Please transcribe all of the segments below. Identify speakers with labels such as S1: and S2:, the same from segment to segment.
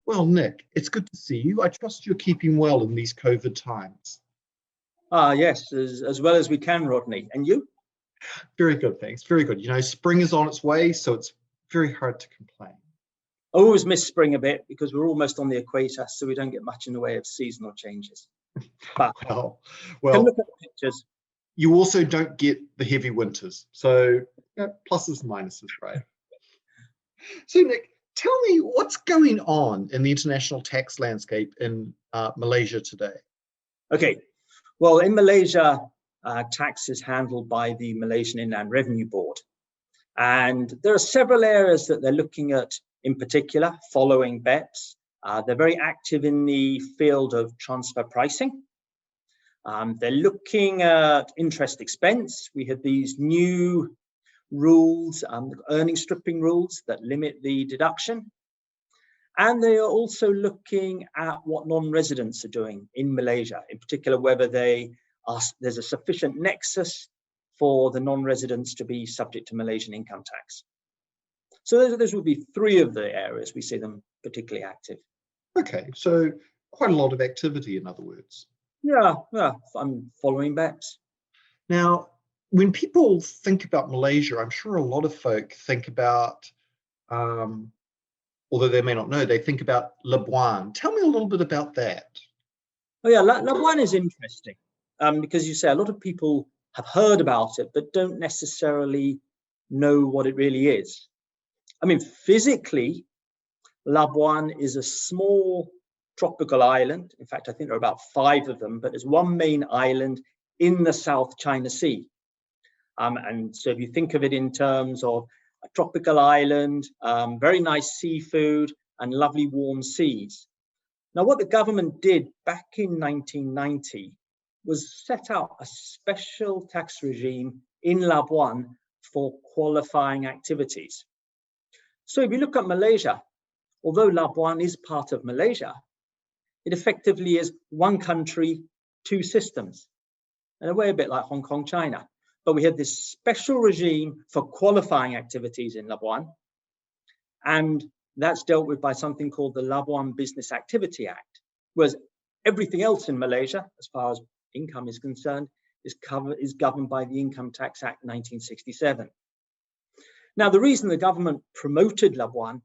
S1: Well, Nick, it's good to see you. I trust you're keeping well in these COVID times.
S2: Yes, as well as we can, Rodney. And you?
S1: Very good, thanks. Very good. Spring is on its way, so it's very hard to complain.
S2: I always miss spring a bit because we're almost on the equator, so we don't get much in the way of seasonal changes. But
S1: Well,
S2: can look at the pictures.
S1: You also don't get the heavy winters. So pluses and minuses, right? So Nick, tell me what's going on in the international tax landscape in Malaysia today?
S2: Okay, well, in Malaysia, tax is handled by the Malaysian Inland Revenue Board. And there are several areas that they're looking at in particular, following BEPS. They're very active in the field of transfer pricing. They're looking at interest expense. We have these new rules, earning stripping rules that limit the deduction. And they are also looking at what non-residents are doing in Malaysia, in particular, whether there's a sufficient nexus for the non-residents to be subject to Malaysian income tax. So those would be three of the areas we see them particularly active.
S1: Okay, so quite a lot of activity, in other words.
S2: Yeah, I'm following BEPS.
S1: Now, when people think about Malaysia, I'm sure a lot of folk think about, although they may not know, they think about Labuan. Tell me a little bit about that.
S2: Oh yeah, Labuan is interesting because you say a lot of people have heard about it, but don't necessarily know what it really is. I mean, physically, Labuan is a small tropical island. In fact, I think there are about 5 of them, but there's one main island in the South China Sea. And so if you think of it in terms of a tropical island, very nice seafood and lovely warm seas. Now, what the government did back in 1990 was set out a special tax regime in Labuan for qualifying activities. So if you look at Malaysia, although Labuan is part of Malaysia, it effectively is one country, 2 systems, in a way a bit like Hong Kong, China. But we have this special regime for qualifying activities in Labuan, and that's dealt with by something called the Labuan Business Activity Act, whereas everything else in Malaysia, as far as income is concerned, is governed by the Income Tax Act 1967. Now, the reason the government promoted Labuan,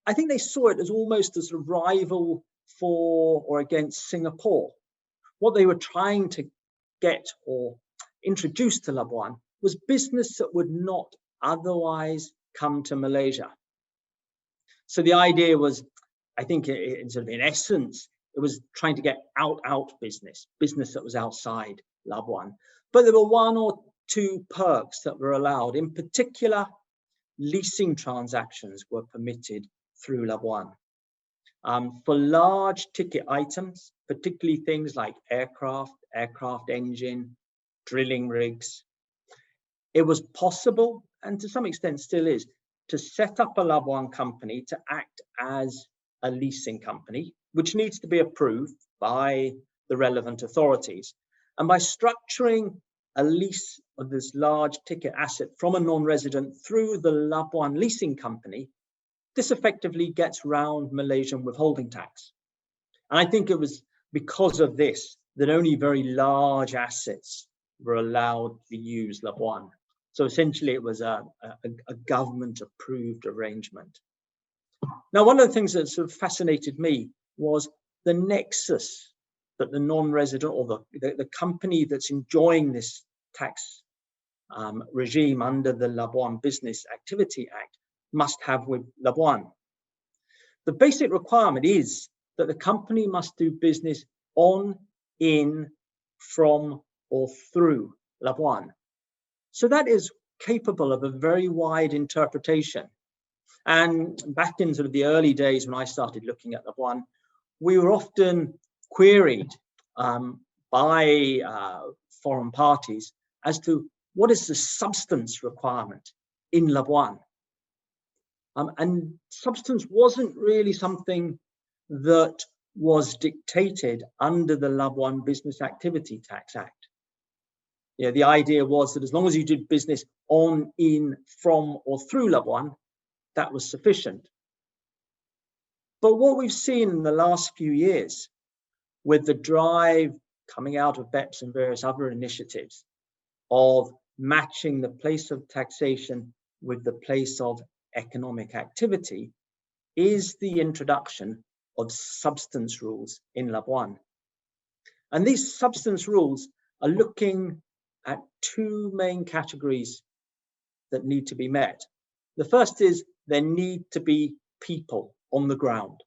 S2: I think they saw it as almost as a rival for or against Singapore. What they were trying to get or introduce to Labuan was business that would not otherwise come to Malaysia. So the idea was, I think in essence, it was trying to get out business that was outside Labuan. But there were 1 or 2 perks that were allowed. In particular, leasing transactions were permitted through Labuan. For large ticket items, particularly things like aircraft engine, drilling rigs, it was possible, and to some extent still is, to set up a Labuan company to act as a leasing company, which needs to be approved by the relevant authorities. And by structuring a lease of this large ticket asset from a non-resident through the Labuan leasing company, this effectively gets round Malaysian withholding tax. And I think it was because of this that only very large assets were allowed to use Labuan. So essentially it was a government-approved arrangement. Now, one of the things that sort of fascinated me was the nexus that the non-resident or the company that's enjoying this tax regime under the Labuan Business Activity Act must have with Labuan. The basic requirement is that the company must do business on, in, from, or through Labuan. So that is capable of a very wide interpretation. And back in sort of the early days when I started looking at Labuan, we were often queried by foreign parties as to what is the substance requirement in Labuan. And substance wasn't really something that was dictated under the Labuan Business Activity Tax Act. The idea was that as long as you did business on, in, from, or through Labuan, that was sufficient. But what we've seen in the last few years, with the drive coming out of BEPS and various other initiatives of matching the place of taxation with the place of economic activity, is the introduction of substance rules in Labuan. And these substance rules are looking at two main categories that need to be met. The first is there need to be people on the ground.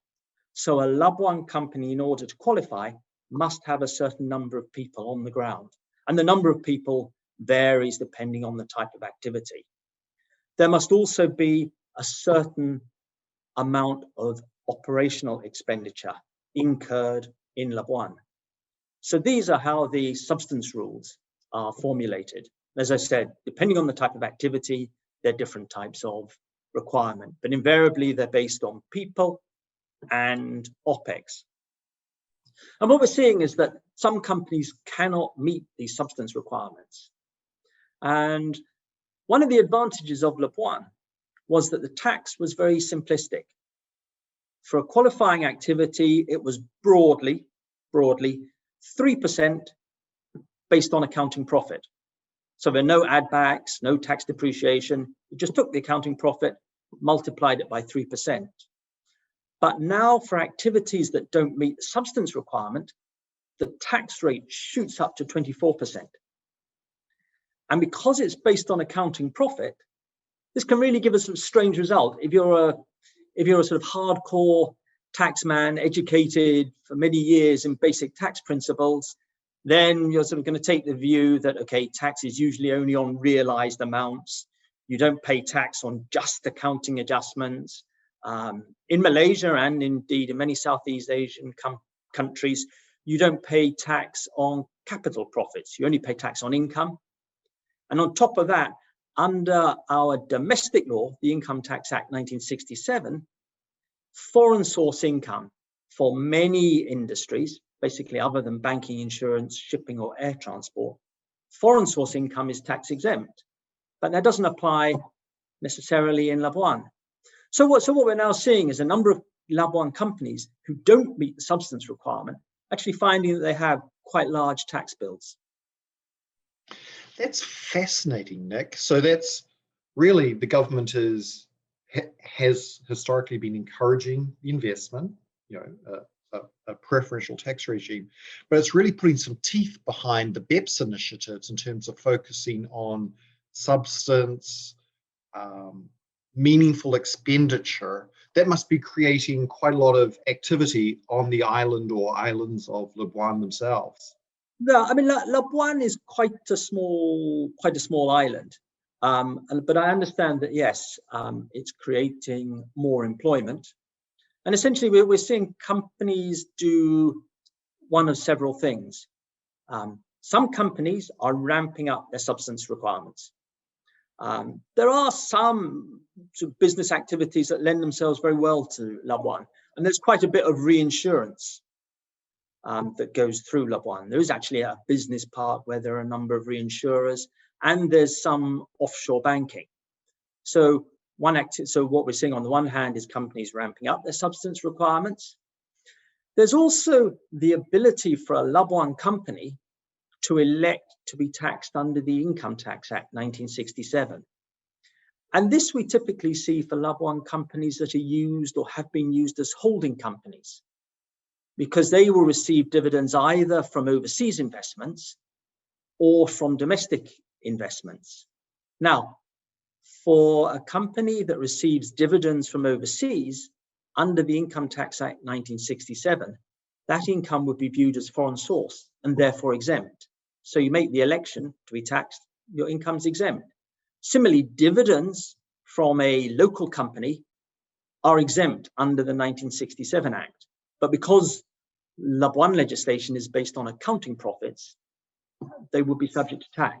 S2: So a Labuan company, in order to qualify, must have a certain number of people on the ground. And the number of people varies depending on the type of activity. There must also be a certain amount of operational expenditure incurred in Labuan. So these are how the substance rules are formulated. As I said, depending on the type of activity, there are different types of requirement, but invariably they're based on people and OPEX. And what we're seeing is that some companies cannot meet these substance requirements. And one of the advantages of Labuan was that the tax was very simplistic. For a qualifying activity, it was broadly 3% based on accounting profit. So there are no add backs, no tax depreciation. You just took the accounting profit, multiplied it by 3%. But now for activities that don't meet the substance requirement, the tax rate shoots up to 24%. And because it's based on accounting profit, this can really give us a strange result. If you're a sort of hardcore tax man, educated for many years in basic tax principles, then you're sort of going to take the view that, okay, tax is usually only on realized amounts. You don't pay tax on just accounting adjustments. In Malaysia and indeed in many Southeast Asian countries, you don't pay tax on capital profits. You only pay tax on income. And on top of that, under our domestic law, the Income Tax Act 1967, foreign source income for many industries, basically other than banking, insurance, shipping or air transport, foreign source income is tax exempt. But that doesn't apply necessarily in Labuan. So what we're now seeing is a number of Labuan companies who don't meet the substance requirement actually finding that they have quite large tax bills.
S1: That's fascinating, Nick. So that's really the government has historically been encouraging the investment, a preferential tax regime, but it's really putting some teeth behind the BEPS initiatives in terms of focusing on substance, meaningful expenditure. That must be creating quite a lot of activity on the island or islands of Labuan themselves.
S2: No, I mean, Labuan is quite a small island, but I understand that yes, it's creating more employment, and essentially we're seeing companies do one of several things. Some companies are ramping up their substance requirements. There are some sort of business activities that lend themselves very well to Labuan, and there's quite a bit of reinsurance that goes through Labuan. There is actually a business part where there are a number of reinsurers, and there's some offshore banking. So what we're seeing on the one hand is companies ramping up their substance requirements. There's also the ability for a Labuan company to elect to be taxed under the Income Tax Act 1967. And this we typically see for Labuan companies that are used or have been used as holding companies, because they will receive dividends either from overseas investments or from domestic investments. Now, for a company that receives dividends from overseas under the Income Tax Act 1967, that income would be viewed as foreign source and therefore exempt. So you make the election to be taxed, your income's exempt. Similarly, dividends from a local company are exempt under the 1967 Act. But because Labuan legislation is based on accounting profits, they would be subject to tax.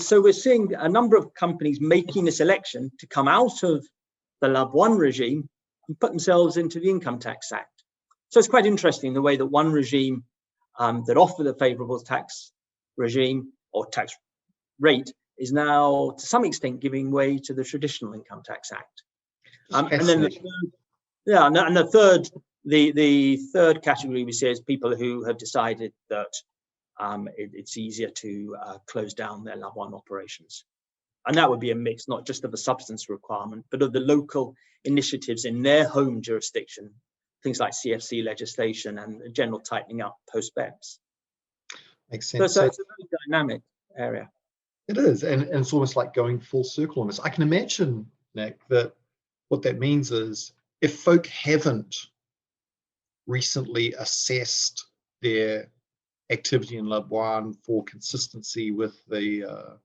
S2: So we're seeing a number of companies making this election to come out of the Labuan regime and put themselves into the Income Tax Act. So it's quite interesting the way that one regime that offered a favorable tax regime or tax rate is now to some extent giving way to the traditional Income Tax Act. And then Yeah, and the third category we see is people who have decided that it's easier to close down their Labuan operations. And that would be a mix, not just of the substance requirement, but of the local initiatives in their home jurisdiction, things like CFC legislation and general tightening up post-BEPS.
S1: Makes sense.
S2: So it's a very dynamic area.
S1: It is, and it's almost like going full circle on this. I can imagine, Nick, that what that means is if folk haven't recently assessed their activity in Labuan for consistency with the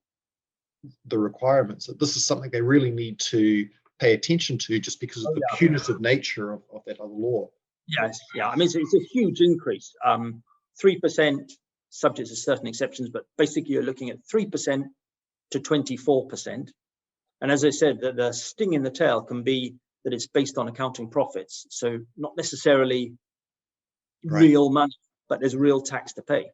S1: requirements, that this is something they really need to pay attention to just because of the punitive nature of that other law.
S2: Yes, yeah. I mean, it's a huge increase. 3%, subject to certain exceptions, but basically you're looking at 3% to 24%. And as I said, the sting in the tail can be that it's based on accounting profits. So not necessarily real money, but there's real tax to pay.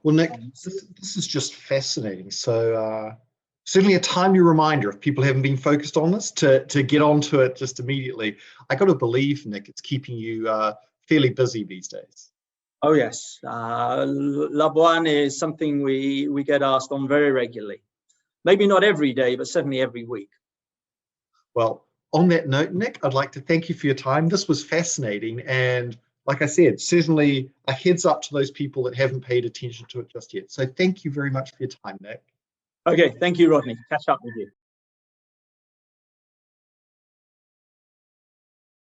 S1: Well, Nick, this is just fascinating. So certainly a timely reminder, if people haven't been focused on this, to get onto it just immediately. I got to believe, Nick, it's keeping you fairly busy these days.
S2: Oh, yes. Labuan is something we get asked on very regularly. Maybe not every day, but certainly every week.
S1: Well, on that note, Nick, I'd like to thank you for your time. This was fascinating. And like I said, certainly a heads up to those people that haven't paid attention to it just yet. So thank you very much for your time, Nick.
S2: Okay, thank you, Rodney. Catch up with you.